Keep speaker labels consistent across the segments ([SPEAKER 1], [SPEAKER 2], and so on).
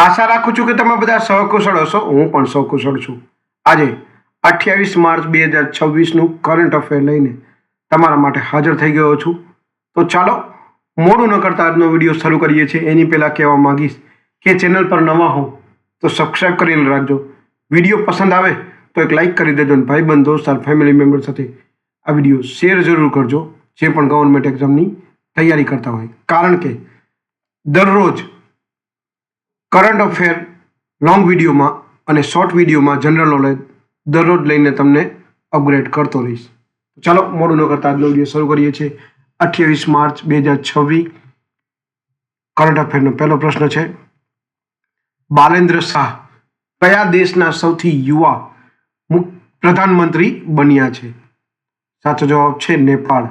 [SPEAKER 1] આશા રાખું છું કે તમે બધા સહકુશળ હશો. હું પણ સહકુશળ છું. આજે 28 માર્ચ 2026નું કરંટ અફેર લઈને તમારા માટે હાજર થઈ ગયો છું. તો ચાલો મોડું ન કરતા આજનો વિડીયો શરૂ કરીએ છીએ. એની પહેલાં કહેવા માંગીશ કે ચેનલ પર નવા હો તો સબસ્ક્રાઈબ કરીને રાખજો. વિડીયો પસંદ આવે તો એક લાઇક કરી દેજો અને ભાઈબંધ દોસ્ત ફેમિલી મેમ્બર સાથે આ વિડીયો શેર જરૂર કરજો જે પણ ગવર્મેન્ટ એક્ઝામની તૈયારી કરતા હોય. કારણ કે દરરોજ કરંટ અફેર લોંગ વિડીયોમાં અને શોર્ટ વિડીયોમાં જનરલ નોલેજ દરરોજ લઈને તમને અપગ્રેડ કરતો રહીશ. ચાલો મોડું ન કરતા આજનો વિડીયો શરૂ કરીએ છીએ. 28 માર્ચ 2026 કરંટ અફેરનો પહેલો પ્રશ્ન છે, બાલેન્દ્ર શાહ કયા દેશના સૌથી યુવા પ્રધાનમંત્રી બન્યા છે? સાચો જવાબ છે નેપાળ.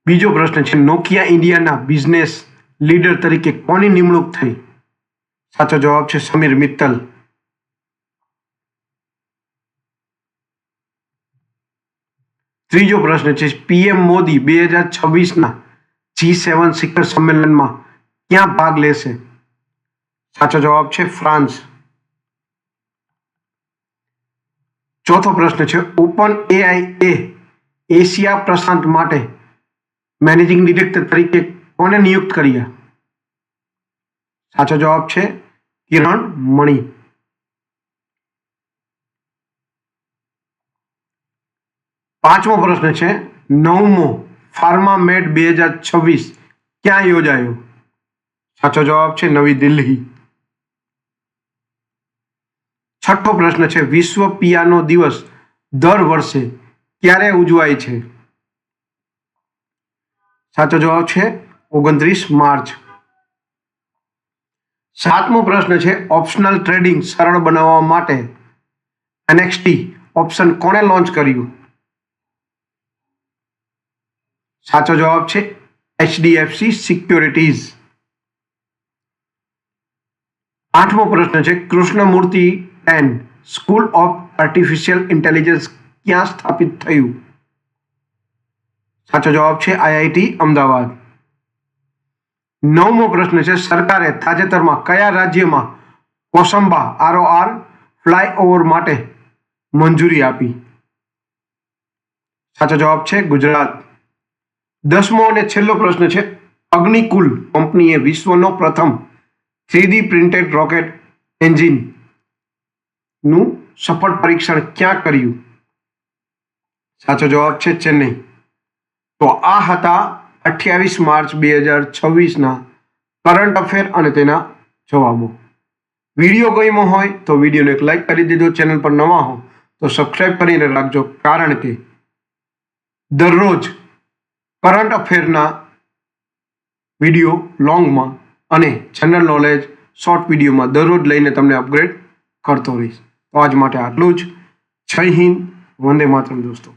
[SPEAKER 1] બીજો પ્રશ્ન છે, નોકિયા ઇન્ડિયાના બિઝનેસ લીડર તરીકે કોની નિમણૂક થઈ? સાચો જવાબ છે સમીર મિત્તલ. ત્રીજો પ્રશ્ન છે, પીએમ મોદી 2026ના G7 શિખર સંમેલનમાં ક્યાં ભાગ લેશે? સાચો જવાબ છે ફ્રાન્સ. ચોથો પ્રશ્ન છે, ઓપન એઆઈ એ એશિયા પ્રશાંત માટે મેનેજિંગ ડિરેક્ટર તરીકે કોને નિયુક્ત કર્યા? સાચો જવાબ છે કિરણ મણી. પાંચમો પ્રશ્ન છે, 9મો ફાર્મામેડ 2026 ક્યાં યોજાયો? સાચો જવાબ છે નવી દિલ્હી. છઠ્ઠો પ્રશ્ન છે, વિશ્વ પિયાનો દિવસ દર વર્ષે ક્યારે ઉજવાય છે? સાચો જવાબ છે 29 માર્ચ. સાતમો પ્રશ્ન છે, ઓપ્શનલ ટ્રેડિંગ સરળ બનાવવા માટે NXT ઓપ્શન કોણે લોન્ચ કર્યું? સાચો જવાબ છે HDFC સિક્યોરિટીઝ. આઠમો પ્રશ્ન છે, Krishnamurthy 10 school of artificial intelligence ક્યાં સ્થાપિત થયું? સાચો જવાબ છે IIT અમદાવાદ. નવમો પ્રશ્ન છે, સરકારે તાજેતરમાં કયા રાજ્યમાં કોસંબા ROR ફ્લાયઓવર માટે મંજૂરી આપી? સાચો જવાબ છે ગુજરાત. 10મો અને છેલ્લો પ્રશ્ન છે, અગ્નિકુલ કંપનીએ વિશ્વનો પ્રથમ 3D પ્રિન્ટેડ રોકેટ એન્જિન નું સફળ પરીક્ષણ ક્યાં કર્યું? સાચો જવાબ છે ચેન્નઈ. તો આ હતા 28 માર્ચ 2026ના કરંટ અફેર અને તેના જવાબો. વિડીયો ગમ્યો હોય તો વિડીયોને એક લાઇક કરી દેજો. ચેનલ પર નવા હો તો સબસ્ક્રાઈબ કરીને રાખજો. કારણ કે દરરોજ કરંટ અફેરના વિડીયો લોંગમાં અને જનરલ નોલેજ શોર્ટ વિડીયોમાં દરરોજ લઈને તમને અપગ્રેડ કરતો રહીશ. તો આજ માટે આટલું જ. જય હિન્દ, વંદે માતરમ દોસ્તો.